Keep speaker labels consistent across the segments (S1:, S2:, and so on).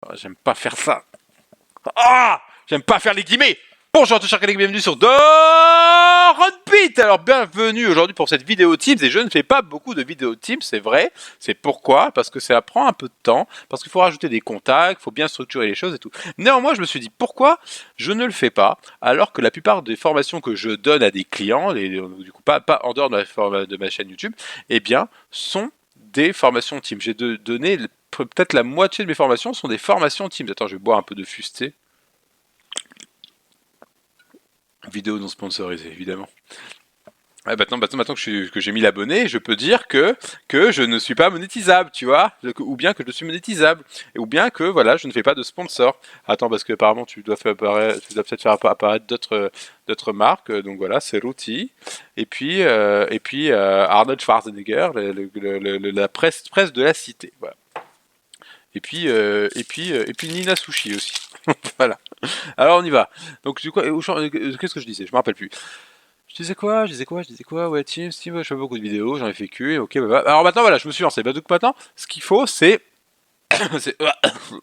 S1: Ah, j'aime pas faire ça. Ah, j'aime pas faire les guillemets. Bonjour à tous chers collègues, bienvenue sur Runbeat. Alors bienvenue aujourd'hui pour cette vidéo Teams, et je ne fais pas beaucoup de vidéos Teams, c'est vrai. C'est pourquoi? Parce que ça prend un peu de temps, parce qu'il faut rajouter des contacts, il faut bien structurer les choses et tout. Néanmoins, je me suis dit pourquoi je ne le fais pas, alors que la plupart des formations que je donne à des clients, du coup pas en dehors de ma chaîne YouTube, eh bien sont des formations Teams. J'ai donné peut-être la moitié de mes formations sont des formations Teams. Attends, je vais boire un peu de fusté. Vidéo non sponsorisée, évidemment. Ouais, maintenant que j'ai mis l'abonné, je peux dire que je ne suis pas monétisable, tu vois, ou bien que je suis monétisable, ou bien que voilà, je ne fais pas de sponsor. Attends, parce que apparemment tu dois peut-être faire apparaître d'autres marques. Donc voilà, c'est Routy, et puis Arnold Schwarzenegger, la presse de la cité. Voilà. Et puis Nina Sushi aussi. Voilà. Alors on y va. Donc du coup, qu'est-ce que je disais? Je me rappelle plus. Je disais quoi, ouais, Teams, ouais, je fais beaucoup de vidéos, j'en ai fait que, ok, bah. Alors maintenant, voilà, je me suis lancé. Bah, donc maintenant, ce qu'il faut, c'est c'est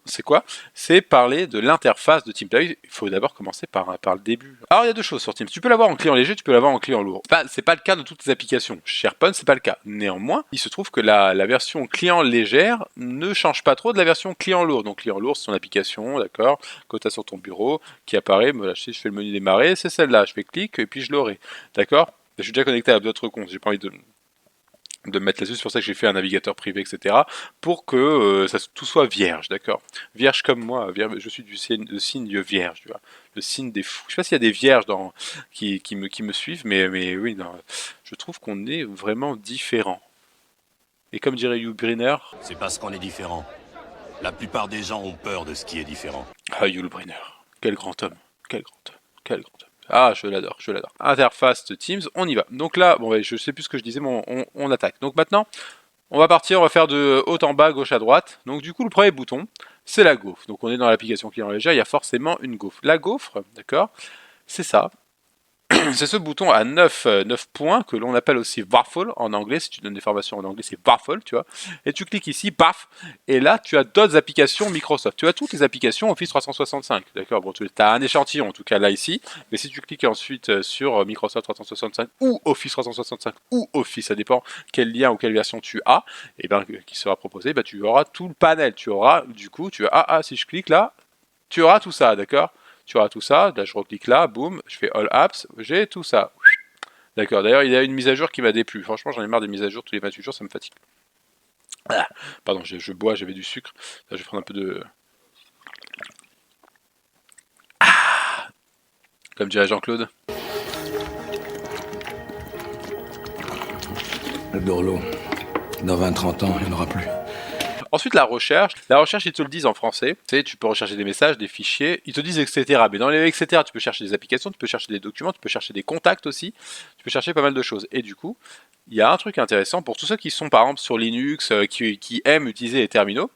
S1: c'est quoi? C'est parler de l'interface de Teams. Là, il faut d'abord commencer par le début. Alors il y a deux choses sur Teams. Tu peux l'avoir en client léger, tu peux l'avoir en client lourd. C'est pas le cas de toutes les applications. SharePoint, c'est pas le cas. Néanmoins, il se trouve que la version client légère ne change pas trop de la version client lourd. Donc client lourd, c'est ton application, d'accord, que tu as sur ton bureau, qui apparaît. Voilà, je fais le menu démarrer, c'est celle-là. Je fais clic et puis je l'aurai. D'accord? Je suis déjà connecté à d'autres comptes. J'ai pas envie de me mettre là-dessus, c'est pour ça que j'ai fait un navigateur privé, etc. Pour que tout soit vierge, d'accord? Vierge comme moi, je suis du signe vierge, tu vois, le signe des fous. Je sais pas s'il y a des vierges qui me suivent, mais oui, non, je trouve qu'on est vraiment différents. Et comme dirait Hugh Brynner,
S2: c'est parce qu'on est différent. La plupart des gens ont peur de ce qui est différent.
S1: ah, Hugh Brynner, quel grand homme, quel grand homme, quel grand homme. Ah, je l'adore, je l'adore. Interface Teams, on y va. Donc là, bon, je sais plus ce que je disais, mais on attaque. Donc maintenant, on va partir, on va faire de haut en bas, gauche à droite. Donc du coup, le premier bouton, c'est la gaufre. Donc on est dans l'application client léger, il y a forcément une gaufre. La gaufre, d'accord, c'est ça. C'est ce bouton à 9 points que l'on appelle aussi waffle en anglais. Si tu donnes des formations en anglais, c'est waffle, tu vois. Et tu cliques ici, paf, et là tu as d'autres applications Microsoft. Tu as toutes les applications Office 365, d'accord. Bon, tu as un échantillon en tout cas là ici, mais si tu cliques ensuite sur Microsoft 365 ou Office 365 ou Office, ça dépend quel lien ou quelle version tu as, et ben qui sera proposé, ben, tu auras tout le panel. Tu auras du coup, si je clique là, tu auras tout ça, d'accord. Tu auras tout ça, là je reclique là, boum, je fais All Apps, j'ai tout ça. D'accord, d'ailleurs il y a une mise à jour qui m'a déplu, franchement j'en ai marre des mises à jour tous les 28 jours, ça me fatigue. Ah, pardon, je bois, j'avais du sucre, là je vais prendre un peu de... Ah, comme dirait Jean-Claude.
S3: Le Dorlo, dans 20-30 ans, il n'y en aura plus.
S1: Ensuite, la recherche, ils te le disent en français. Tu sais, tu peux rechercher des messages, des fichiers. Ils te disent etc. Mais dans les etc, tu peux chercher des applications, tu peux chercher des documents, tu peux chercher des contacts aussi. Tu peux chercher pas mal de choses. Et du coup, il y a un truc intéressant pour tous ceux qui sont par exemple sur Linux, qui aiment utiliser les terminaux.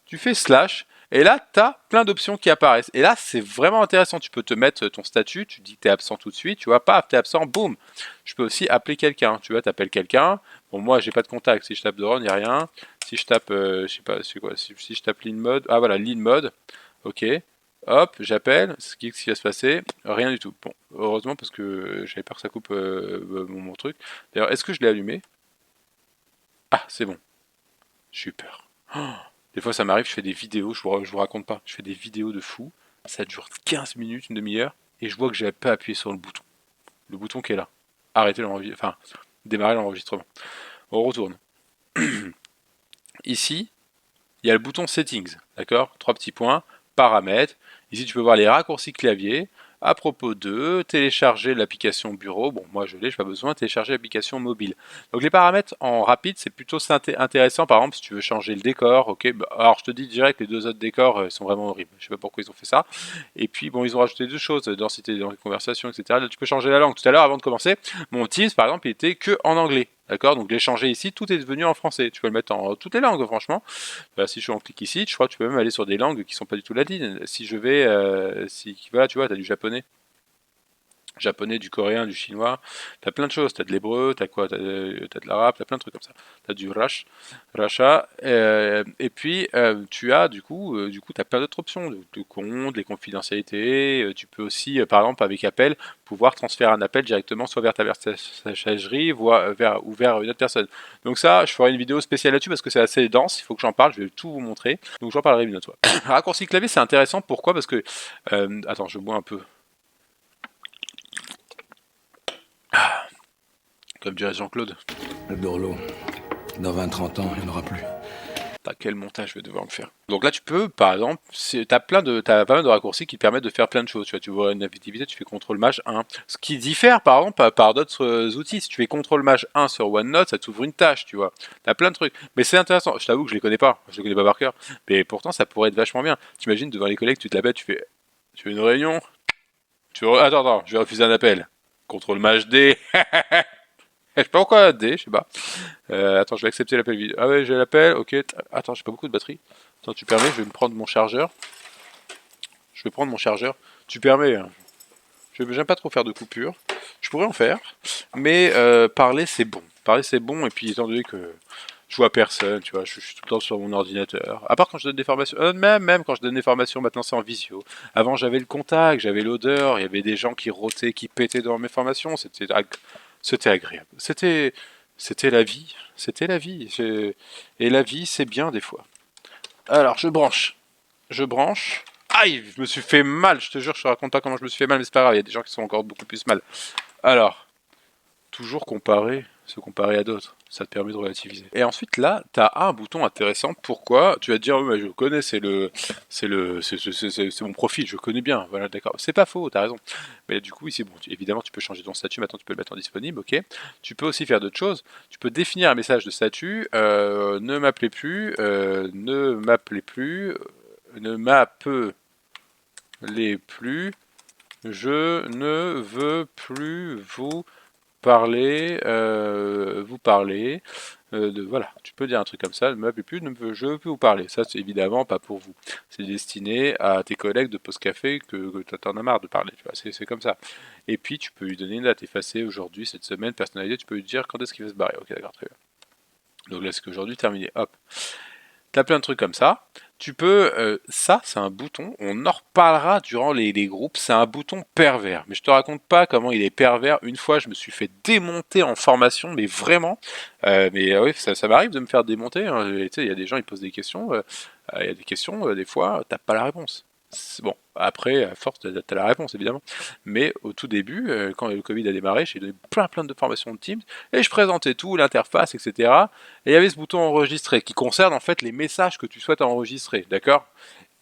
S1: Tu fais slash. Et là, tu as plein d'options qui apparaissent. Et là, c'est vraiment intéressant. Tu peux te mettre ton statut, tu dis que tu es absent tout de suite, tu vois, paf, tu es absent, boum. Je peux aussi appeler quelqu'un. Tu vois, tu appelles quelqu'un. Bon, moi, j'ai pas de contact. Si je tape dehors, il n'y a rien. Si je tape, je sais pas, c'est quoi, si je tape lean mode, ah voilà, lean mode, ok, hop, j'appelle, ce qui va se passer, rien du tout. Bon, heureusement parce que j'avais peur que ça coupe mon truc. D'ailleurs, est-ce que je l'ai allumé? Ah, c'est bon, j'ai eu peur. Oh, des fois ça m'arrive, je fais des vidéos, je vous raconte pas, je fais des vidéos de fou, ça dure 15 minutes, une demi-heure, et je vois que j'avais pas appuyé sur le bouton qui est là. Arrêter l'enregistrement, enfin, démarrer l'enregistrement. On retourne. Ici, il y a le bouton Settings, d'accord? 3 petits points, Paramètres. Ici, tu peux voir les raccourcis clavier. À propos de télécharger l'application bureau, bon, moi je l'ai, je n'ai pas besoin de télécharger l'application mobile. Donc les paramètres en rapide, c'est plutôt intéressant. Par exemple, si tu veux changer le décor, ok. Alors je te dis direct, les deux autres décors sont vraiment horribles. Je ne sais pas pourquoi ils ont fait ça. Et puis bon, ils ont rajouté deux choses, densité dans les conversations, etc. Là, tu peux changer la langue. Tout à l'heure, avant de commencer, mon Teams, par exemple, il était que en anglais. D'accord, donc je l'ai changé ici, tout est devenu en français. Tu peux le mettre en toutes les langues, franchement. Si je clique ici, je crois que tu peux même aller sur des langues qui sont pas du tout latines. Si je vais, voilà, tu vois, tu as du japonais. japonais, du coréen, du chinois, t'as plein de choses, t'as de l'hébreu, t'as quoi, t'as de l'arabe, t'as plein de trucs comme ça, t'as du racha, et puis tu as du coup t'as plein d'autres options, de comptes, les confidentialités, tu peux aussi, par exemple avec Appel, pouvoir transférer un appel directement soit vers ta messagerie, ou vers une autre personne. Donc ça, je ferai une vidéo spéciale là-dessus parce que c'est assez dense, il faut que j'en parle, je vais tout vous montrer, donc j'en parlerai une autre fois. Raccourci clavier, c'est intéressant, pourquoi? Parce que, attends, je bois un peu. Comme dirait Jean-Claude.
S3: Le Dorlo. Dans 20-30 ans, il n'y en aura plus.
S1: Quel montage je vais devoir me faire. Donc là, tu peux, par exemple, t'as pas mal de raccourcis qui te permettent de faire plein de choses. Tu vois une activité, tu fais CTRL Maj 1. Ce qui diffère, par exemple, par d'autres outils. Si tu fais CTRL Maj 1 sur OneNote, ça t'ouvre une tâche, tu vois. T'as plein de trucs. Mais c'est intéressant. Je t'avoue que je les connais pas. Je les connais pas par cœur. Mais pourtant, ça pourrait être vachement bien. T'imagines devant les collègues, tu te la bêtes, tu fais une réunion. Attends, je vais refuser un appel. CTRL Maj D. Je sais pas pourquoi D, je sais pas. Attends, je vais accepter l'appel vidéo. Ah ouais, j'ai l'appel, ok. Attends, j'ai pas beaucoup de batterie. Attends, tu permets, je vais me prendre mon chargeur. Je vais prendre mon chargeur. Tu permets, hein. J'aime pas trop faire de coupures. Je pourrais en faire, mais parler c'est bon. Parler c'est bon, et puis étant donné que je vois personne, tu vois, je suis tout le temps sur mon ordinateur. À part quand je donne des formations, même quand je donne des formations, maintenant c'est en visio. Avant j'avais le contact, j'avais l'odeur, il y avait des gens qui rôtaient, qui pétaient dans mes formations, c'était agréable. C'était la vie. C'était la vie. Et la vie, c'est bien des fois. Alors, je branche. Je branche. Aïe, je me suis fait mal. Je te jure, je te raconte pas comment je me suis fait mal, mais c'est pas grave. Il y a des gens qui sont encore beaucoup plus mal. Alors, toujours se comparer à d'autres. Ça te permet de relativiser. Et ensuite, là, tu as un bouton intéressant. Pourquoi? Tu vas te dire, oui, mais je connais, c'est mon profil, je connais bien. Voilà, d'accord. C'est pas faux, t'as raison. Mais du coup, ici, bon, évidemment, tu peux changer ton statut. Maintenant, tu peux le mettre en disponible, ok. Tu peux aussi faire d'autres choses. Tu peux définir un message de statut. Ne m'appelez plus, ne m'appelez plus, ne m'appelez plus. Je ne veux plus vous parler, voilà, tu peux dire un truc comme ça, ne m'appelez plus, je veux plus vous parler. Ça, c'est évidemment pas pour vous. C'est destiné à tes collègues de Pause Café que t'en as marre de parler, tu vois, c'est comme ça. Et puis, tu peux lui donner une date effacée aujourd'hui, cette semaine, personnalisée, tu peux lui dire quand est-ce qu'il va se barrer. Ok, d'accord, très bien. Donc là, c'est qu'aujourd'hui, terminé, hop. T'as plein de trucs comme ça. Tu peux, ça c'est un bouton, on en reparlera durant les groupes, c'est un bouton pervers. Mais je te raconte pas comment il est pervers. Une fois je me suis fait démonter en formation, mais vraiment. Mais oui, ça m'arrive de me faire démonter, hein. Tu sais, il y a des gens, ils posent des questions, il y a des questions, des fois, t'as pas la réponse. Bon, après, à force, t'as la réponse évidemment. Mais au tout début, quand le Covid a démarré, j'ai donné plein de formations de Teams, et je présentais tout, l'interface, etc. Et il y avait ce bouton enregistrer qui concerne en fait les messages que tu souhaites enregistrer, d'accord?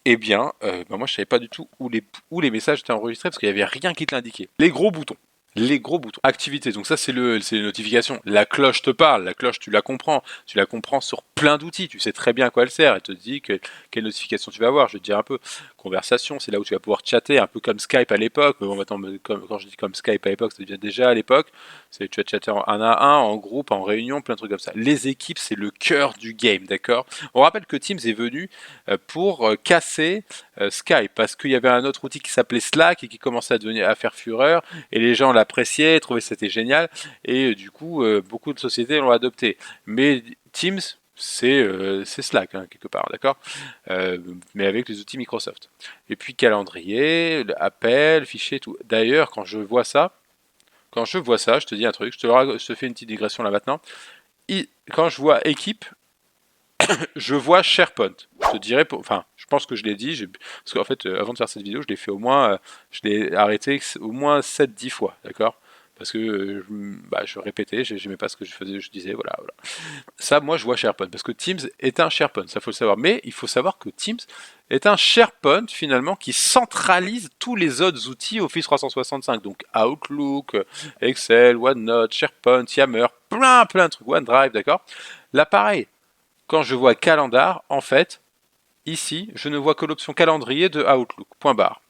S1: Eh bien, moi je savais pas du tout où les messages étaient enregistrés parce qu'il y avait rien qui te l'indiquait. Les gros boutons. Les gros boutons. Activité, donc ça c'est les notifications. La cloche te parle, la cloche tu la comprends sur plein d'outils, tu sais très bien à quoi elle sert, elle te dit quelle notification tu vas avoir, je vais te dire un peu. Conversation, c'est là où tu vas pouvoir chatter, un peu comme Skype à l'époque, mais bon maintenant, quand je dis comme Skype à l'époque, ça devient déjà à l'époque, tu vas chatter en un à un, en groupe, en réunion, plein de trucs comme ça. Les équipes, c'est le cœur du game, d'accord? On rappelle que Teams est venu pour casser Skype, parce qu'il y avait un autre outil qui s'appelait Slack et qui commençait à faire fureur, et les gens l'appréciaient, trouvaient que c'était génial, et du coup, beaucoup de sociétés l'ont adopté. Mais Teams, c'est Slack, hein, quelque part, d'accord, mais avec les outils Microsoft. Et puis calendrier, appel, fichier, tout. D'ailleurs, quand je vois ça, je te dis un truc, je te fais une petite digression là maintenant. Quand je vois équipe, je vois SharePoint. Je te dirais, je pense que je l'ai dit, parce qu'en fait, avant de faire cette vidéo, je l'ai fait je l'ai arrêté au moins 7-10 fois, d'accord? Parce que je répétais, j'aimais pas ce que je faisais, je disais, voilà. Ça, moi, je vois SharePoint, parce que Teams est un SharePoint, ça faut le savoir. Mais il faut savoir que Teams est un SharePoint, finalement, qui centralise tous les autres outils Office 365. Donc Outlook, Excel, OneNote, SharePoint, Yammer, plein de trucs, OneDrive, d'accord? Là, pareil, quand je vois Calendar, en fait, ici, je ne vois que l'option calendrier de Outlook, point barre.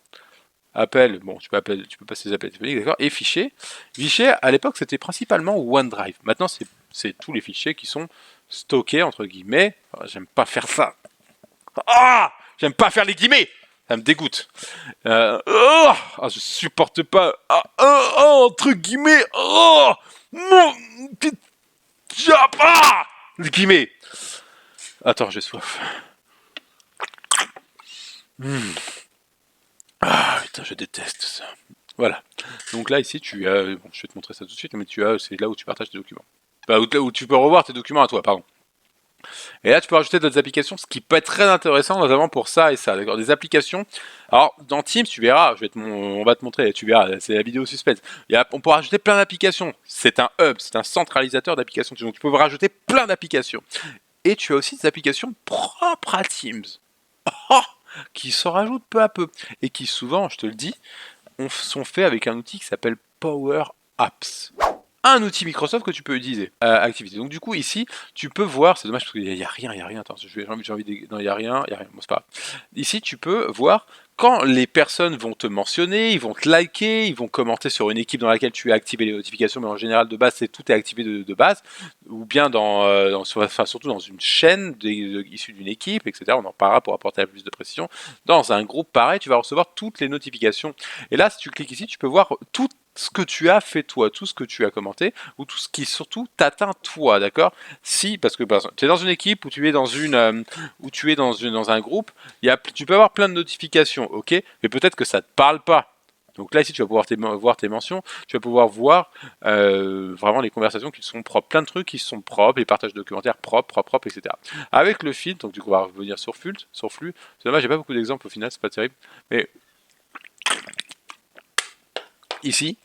S1: Appel, bon, tu peux passer des appels téléphoniques, d'accord. Et fichiers. Fichiers, à l'époque, c'était principalement OneDrive. Maintenant, c'est tous les fichiers qui sont stockés, entre guillemets. J'aime pas faire ça. Ah! J'aime pas faire les guillemets! Ça me dégoûte. Je supporte pas. Entre guillemets. Non. Guillemets. Attends, j'ai soif. Putain, je déteste ça. Voilà. Donc là, ici, tu as... Bon, je vais te montrer ça tout de suite, mais c'est là où tu partages tes documents. Où tu peux revoir tes documents à toi, pardon. Et là, tu peux rajouter d'autres applications, ce qui peut être très intéressant, notamment pour ça et ça, d'accord. Des applications. Alors, dans Teams, tu verras, on va te montrer, tu verras, c'est la vidéo suspense. On peut rajouter plein d'applications. C'est un hub, c'est un centralisateur d'applications. Donc, tu peux rajouter plein d'applications. Et tu as aussi des applications propres à Teams, qui se rajoutent peu à peu. Et qui, souvent, je te le dis, sont faits avec un outil qui s'appelle Power Apps. Un outil Microsoft que tu peux utiliser, activité. Donc du coup ici, tu peux voir, c'est dommage parce qu'il n'y a rien, attends, j'ai envie de... Non, il n'y a rien, bon c'est pas grave. Ici, tu peux voir quand les personnes vont te mentionner, ils vont te liker, ils vont commenter sur une équipe dans laquelle tu as activé les notifications, mais en général de base, tout est activé de base, ou bien surtout dans une chaîne issue d'une équipe, etc. On en parlera pour apporter plus de précision. Dans un groupe pareil, tu vas recevoir toutes les notifications. Et là, si tu cliques ici, tu peux voir tout ce que tu as fait toi, tout ce que tu as commenté, ou tout ce qui surtout t'atteint toi, d'accord? Si, parce que tu es dans une équipe, ou tu es dans dans un groupe, tu peux avoir plein de notifications, ok? Mais peut-être que ça te parle pas. Donc là, ici, tu vas pouvoir voir tes mentions, tu vas pouvoir voir vraiment les conversations qui sont propres, plein de trucs qui sont propres, les partages documentaires propres, etc. Avec le filtre, donc du coup, on va revenir sur flux. C'est dommage, j'ai pas beaucoup d'exemples au final, c'est pas terrible, mais ici,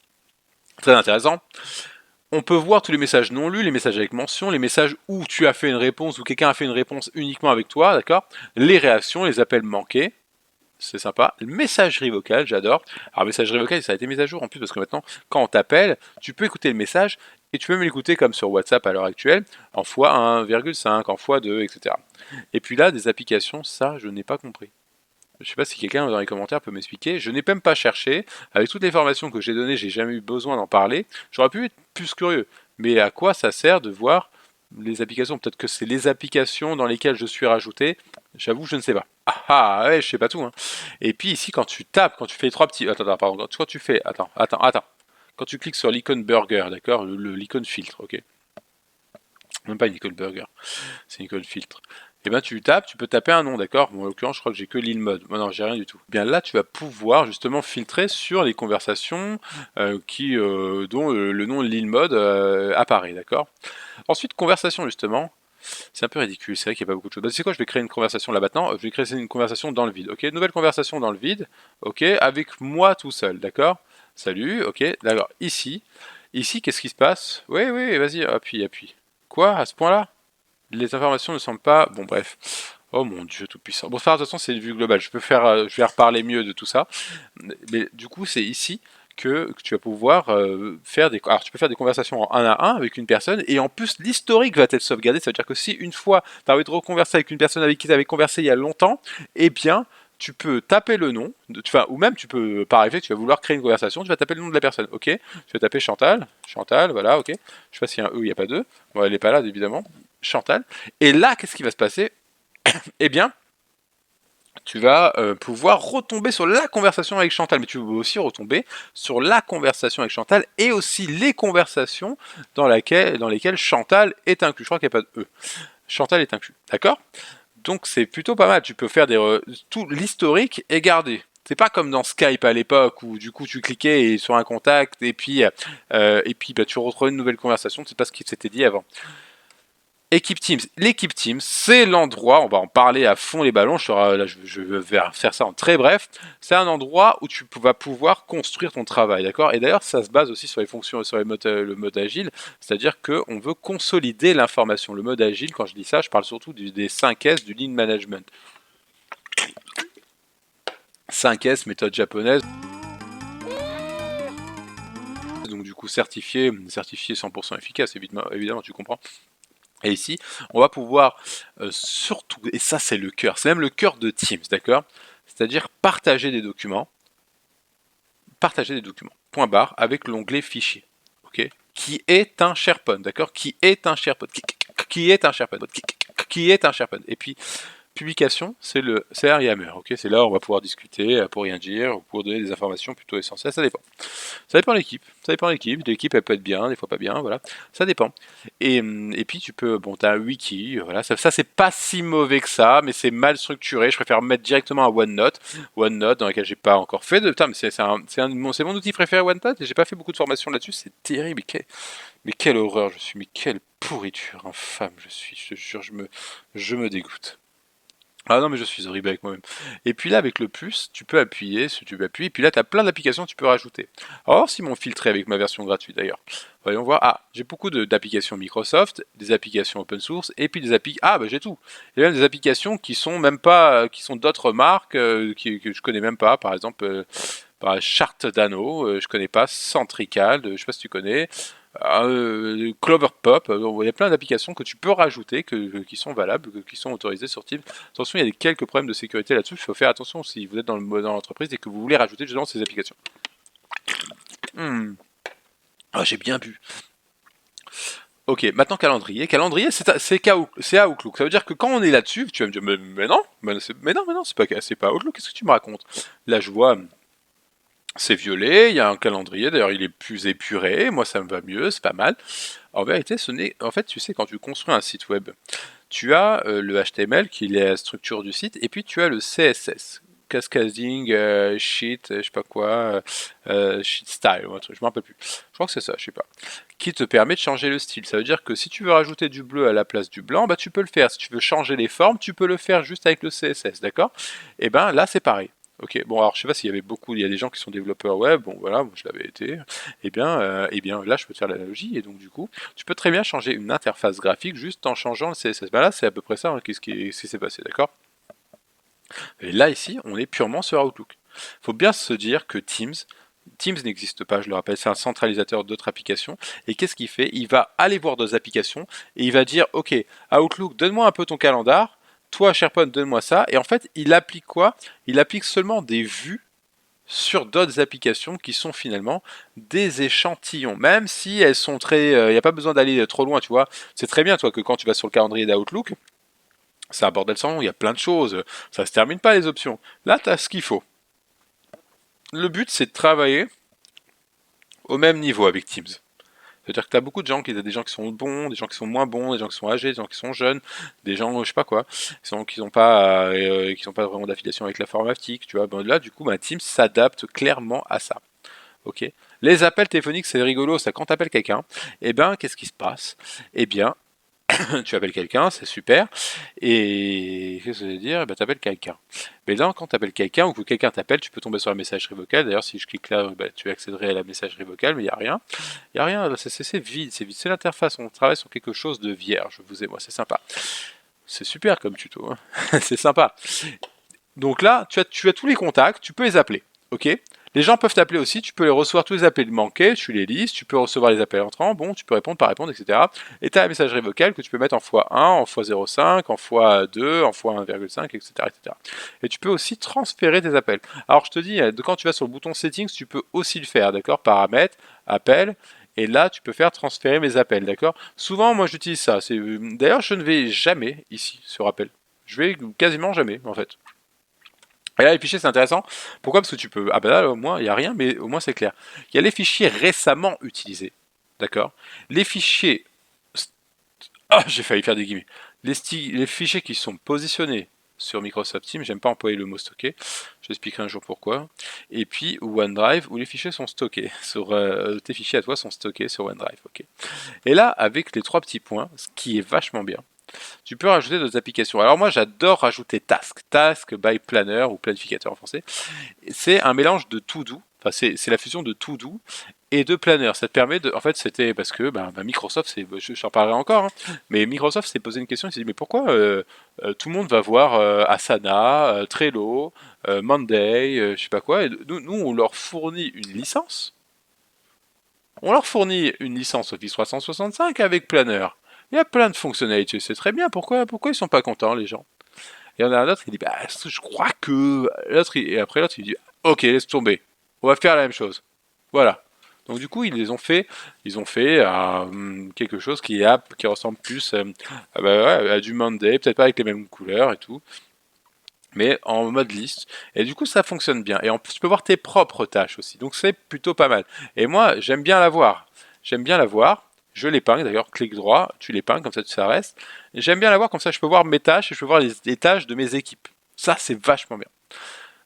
S1: très intéressant. On peut voir tous les messages non lus, les messages avec mention, les messages où tu as fait une réponse, ou quelqu'un a fait une réponse uniquement avec toi, d'accord? Les réactions, les appels manqués, c'est sympa. Messagerie vocale, j'adore. Alors, messagerie vocale, ça a été mis à jour en plus, parce que maintenant, quand on t'appelle, tu peux écouter le message, et tu peux même l'écouter comme sur WhatsApp à l'heure actuelle, en x1,5, en x2, etc. Et puis là, des applications, ça, je n'ai pas compris. Je ne sais pas si quelqu'un dans les commentaires peut m'expliquer. Je n'ai même pas cherché. Avec toutes les formations que j'ai données, j'ai jamais eu besoin d'en parler. J'aurais pu être plus curieux. Mais à quoi ça sert de voir les applications? Peut-être que c'est les applications dans lesquelles je suis rajouté. J'avoue, je ne sais pas. Ouais, je sais pas tout. Hein. Et puis ici, quand tu tapes, quand tu fais les trois petits... Attends, pardon. Quand tu fais... Attends. Quand tu cliques sur l'icône burger, d'accord, l'icône filtre, ok. Même pas une icône burger. C'est une icône filtre. Et bien tu tapes, tu peux taper un nom, d'accord? Bon, en l'occurrence, je crois que j'ai que l'île mode. Non, j'ai rien du tout. Bien là, tu vas pouvoir justement filtrer sur les conversations dont le nom de l'île mode apparaît, d'accord? Ensuite, conversation justement. C'est un peu ridicule, c'est vrai qu'il n'y a pas beaucoup de choses. C'est quoi? Je vais créer une conversation là maintenant. Je vais créer une conversation dans le vide, ok? Nouvelle conversation dans le vide, ok? Avec moi tout seul, d'accord? Salut, ok? D'accord. Ici, qu'est-ce qui se passe? Oui, vas-y, appuie. Quoi? À ce point-là? Les informations ne semblent pas... Bon, bref. Oh mon Dieu, tout puissant. Bon, de toute façon, c'est une vue globale. Je vais reparler mieux de tout ça. Mais du coup, c'est ici que tu vas pouvoir faire des... Alors, tu peux faire des conversations en 1 à 1 avec une personne, et en plus, l'historique va être sauvegardé. Ça veut dire que si une fois, tu as envie de reconverser avec une personne avec qui tu avais conversé il y a longtemps, eh bien, tu peux taper le nom, ou même tu peux, par effet, tu vas vouloir créer une conversation, tu vas taper le nom de la personne, ok? Tu vas taper Chantal, voilà, ok? Je sais pas s'il y a un E, il n'y a pas de. Bon, elle n'est pas là, évidemment. Chantal. Et là, qu'est-ce qui va se passer? Eh bien, tu vas pouvoir retomber sur la conversation avec Chantal, mais tu vas aussi retomber sur la conversation avec Chantal et aussi les conversations dans lesquelles Chantal est inclus. Je crois qu'il n'y a pas de E. Chantal est inclus, d'accord? Donc c'est plutôt pas mal. Tu peux faire tout l'historique est gardé. C'est pas comme dans Skype à l'époque où du coup tu cliquais sur un contact et puis tu retrouvais une nouvelle conversation. C'est pas ce qui s'était dit avant. Équipe Teams. L'équipe Teams, c'est l'endroit, on va en parler à fond les ballons, je vais faire ça en très bref, c'est un endroit où tu vas pouvoir construire ton travail, d'accord? Et d'ailleurs, ça se base aussi sur les fonctions, sur le mode agile, c'est-à-dire qu'on veut consolider l'information. Le mode agile, quand je dis ça, je parle surtout des 5 S du Lean Management. 5S, méthode japonaise. Donc du coup, certifié 100% efficace, évidemment, tu comprends. Et ici, on va pouvoir surtout, et ça c'est le cœur, c'est même le cœur de Teams, d'accord? C'est-à-dire partager des documents, point barre, avec l'onglet fichier, ok? Qui est un SharePoint, d'accord? Qui est un SharePoint? Qui est un SharePoint? Qui est un SharePoint? Et puis, publication, c'est la Yammer, ok. C'est là où on va pouvoir discuter pour rien dire, ou pour donner des informations plutôt essentielles, ça dépend. Ça dépend de l'équipe, l'équipe elle peut être bien, des fois pas bien, voilà, ça dépend. Et puis tu peux, bon, t'as un wiki, voilà, ça c'est pas si mauvais que ça, mais c'est mal structuré, je préfère mettre directement un OneNote dans lequel j'ai pas encore fait de, putain, mais c'est mon outil préféré OneNote, et j'ai pas fait beaucoup de formation là-dessus, c'est terrible, mais quelle horreur je suis, mais quelle pourriture infâme je suis, je te jure, je me dégoûte. Ah non, mais je suis horrible avec moi-même. Et puis là, avec le plus, tu peux appuyer, si tu appuies, et puis là, tu as plein d'applications que tu peux rajouter. On va voir si m'ont filtré avec ma version gratuite d'ailleurs. Voyons voir. Ah, j'ai beaucoup d'applications Microsoft, des applications open source, et puis des applications. Ah, bah j'ai tout. Il y a même des applications qui sont même pas, qui sont d'autres marques, que je connais même pas. Par exemple, Charte d'Anneau, je connais pas. Centrical, je sais pas si tu connais. Cloverpop, il y a plein d'applications que tu peux rajouter, qui sont valables, qui sont autorisées sur Teams. Attention, il y a quelques problèmes de sécurité là-dessus, il faut faire attention si vous êtes dans l'entreprise et que vous voulez rajouter justement ces applications. Ah, j'ai bien bu. Ok, maintenant calendrier. Calendrier, c'est Outlook. Ça veut dire que quand on est là-dessus, tu vas me dire, mais non, c'est pas Outlook, qu'est-ce que tu me racontes? Là, je vois, c'est violet, il y a un calendrier, d'ailleurs il est plus épuré, moi ça me va mieux, c'est pas mal. En vérité, en fait, tu sais, quand tu construis un site web, tu as le HTML qui est la structure du site, et puis tu as le CSS, Cascading Sheet, je sais pas quoi, Sheet Style, ou un truc, je me rappelle plus. Je crois que c'est ça, je sais pas. Qui te permet de changer le style. Ça veut dire que si tu veux rajouter du bleu à la place du blanc, bah tu peux le faire. Si tu veux changer les formes, tu peux le faire juste avec le CSS, d'accord? Et ben là, c'est pareil. Ok, bon alors je sais pas s'il y avait il y a des gens qui sont développeurs web, bon voilà, moi je l'avais été, et bien là je peux te faire l'analogie, et donc du coup, tu peux très bien changer une interface graphique juste en changeant le CSS. Ben là c'est à peu près ça, hein, ce qui s'est passé, d'accord? Et là ici, on est purement sur Outlook. Faut bien se dire que Teams n'existe pas, je le rappelle, c'est un centralisateur d'autres applications, et qu'est-ce qu'il fait? Il va aller voir d'autres applications, et il va dire, ok, Outlook, donne-moi un peu ton calendar, toi SharePoint, donne-moi ça, et en fait, il applique quoi? Il applique seulement des vues sur d'autres applications qui sont finalement des échantillons, même si elles sont très... Il n'y a pas besoin d'aller trop loin, tu vois. C'est très bien, toi, que quand tu vas sur le calendrier d'Outlook, c'est un bordel sans nom, il y a plein de choses, ça se termine pas les options. Là, tu as ce qu'il faut. Le but, c'est de travailler au même niveau avec Teams. C'est-à-dire que tu as beaucoup de gens, des gens qui sont bons, des gens qui sont moins bons, des gens qui sont âgés, des gens qui sont jeunes, des gens, je sais pas quoi, qui n'ont pas vraiment d'affiliation avec l'informatique, tu vois. Ben là, du coup, Teams s'adapte clairement à ça. Ok. Les appels téléphoniques, c'est rigolo, ça. Quand tu appelles quelqu'un, eh ben, qu'est-ce qui se passe? Eh bien, tu appelles quelqu'un, c'est super. Et qu'est-ce que je veux dire? Ben, tu appelles quelqu'un. Mais là, quand tu appelles quelqu'un ou que quelqu'un t'appelle, tu peux tomber sur la messagerie vocale. D'ailleurs, si je clique là, ben, tu accéderais à la messagerie vocale, mais il n'y a rien. Il n'y a rien, c'est vide, c'est vide. C'est l'interface, on travaille sur quelque chose de vierge, vous et moi, c'est sympa. C'est super comme tuto, hein. C'est sympa. Donc là, tu as tous les contacts, tu peux les appeler. Ok? Les gens peuvent t'appeler aussi, tu peux les recevoir tous les appels manqués, tu les listes, tu peux recevoir les appels entrants, bon, tu peux répondre, pas répondre, etc. Et tu as la messagerie vocale que tu peux mettre en x1, en x0,5, en x2, en x1,5, etc., etc. Et tu peux aussi transférer tes appels. Alors je te dis, quand tu vas sur le bouton Settings, tu peux aussi le faire, d'accord? Paramètres, appels, et là tu peux faire transférer mes appels, d'accord? Souvent, moi j'utilise ça. D'ailleurs, je ne vais jamais ici sur appel. Je vais quasiment jamais, en fait. Et là, les fichiers, c'est intéressant. Pourquoi? Parce que tu peux... Ah ben là, au moins, il n'y a rien, mais au moins, c'est clair. Il y a les fichiers récemment utilisés. D'accord? Les fichiers... Ah, j'ai failli faire des guillemets. Les fichiers qui sont positionnés sur Microsoft Teams, j'aime pas employer le mot stocké, je t'expliquerai un jour pourquoi. Et puis OneDrive, où les fichiers sont stockés. Tes fichiers à toi sont stockés sur OneDrive. Ok. Et là, avec les trois petits points, ce qui est vachement bien, tu peux rajouter d'autres applications. Alors moi, j'adore rajouter Task by Planner ou planificateur en français. C'est un mélange de To-Do, enfin c'est la fusion de To-Do et de Planner. Ça te permet de... En fait, c'était parce que Microsoft, j'en parlerai encore, hein, mais Microsoft s'est posé une question, il s'est dit, mais pourquoi tout le monde va voir Asana, Trello, Monday, je sais pas quoi, et nous, on leur fournit une licence. On leur fournit une licence Office 365 avec Planner. Il y a plein de fonctionnalités, c'est très bien. Pourquoi ils sont pas contents, les gens? Et on a un autre qui dit, bah, je crois que... Et après l'autre, il dit, ok, laisse tomber. On va faire la même chose. Voilà. Donc du coup, ils ont fait quelque chose qui ressemble plus à du Monday, peut-être pas avec les mêmes couleurs et tout, mais en mode liste. Et du coup, ça fonctionne bien. Et en plus, tu peux voir tes propres tâches aussi. Donc c'est plutôt pas mal. Et moi, j'aime bien la voir. J'aime bien la voir. Je l'épingle d'ailleurs, clic droit, tu l'épingles, comme ça reste. Et j'aime bien la voir, comme ça je peux voir mes tâches et je peux voir les tâches de mes équipes. Ça, c'est vachement bien.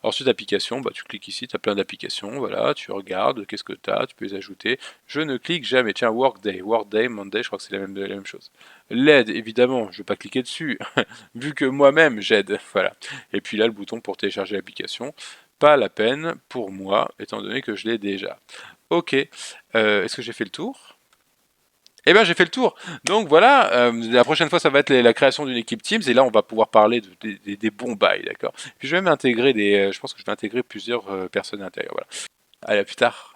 S1: Ensuite, application, bah, tu cliques ici, tu as plein d'applications, voilà, tu regardes, qu'est-ce que tu as, tu peux les ajouter. Je ne clique jamais. Tiens, Workday, Monday, je crois que c'est la même chose. L'aide, évidemment, je ne vais pas cliquer dessus, vu que moi-même j'aide, voilà. Et puis là, le bouton pour télécharger l'application, pas la peine pour moi, étant donné que je l'ai déjà. Ok, est-ce que j'ai fait le tour? Eh bien, j'ai fait le tour. Donc voilà, la prochaine fois, ça va être la création d'une équipe Teams. Et là, on va pouvoir parler des bons bails, d'accord? Puis je vais même intégrer je pense que je vais intégrer plusieurs personnes à l'intérieur. Voilà. Allez, à plus tard.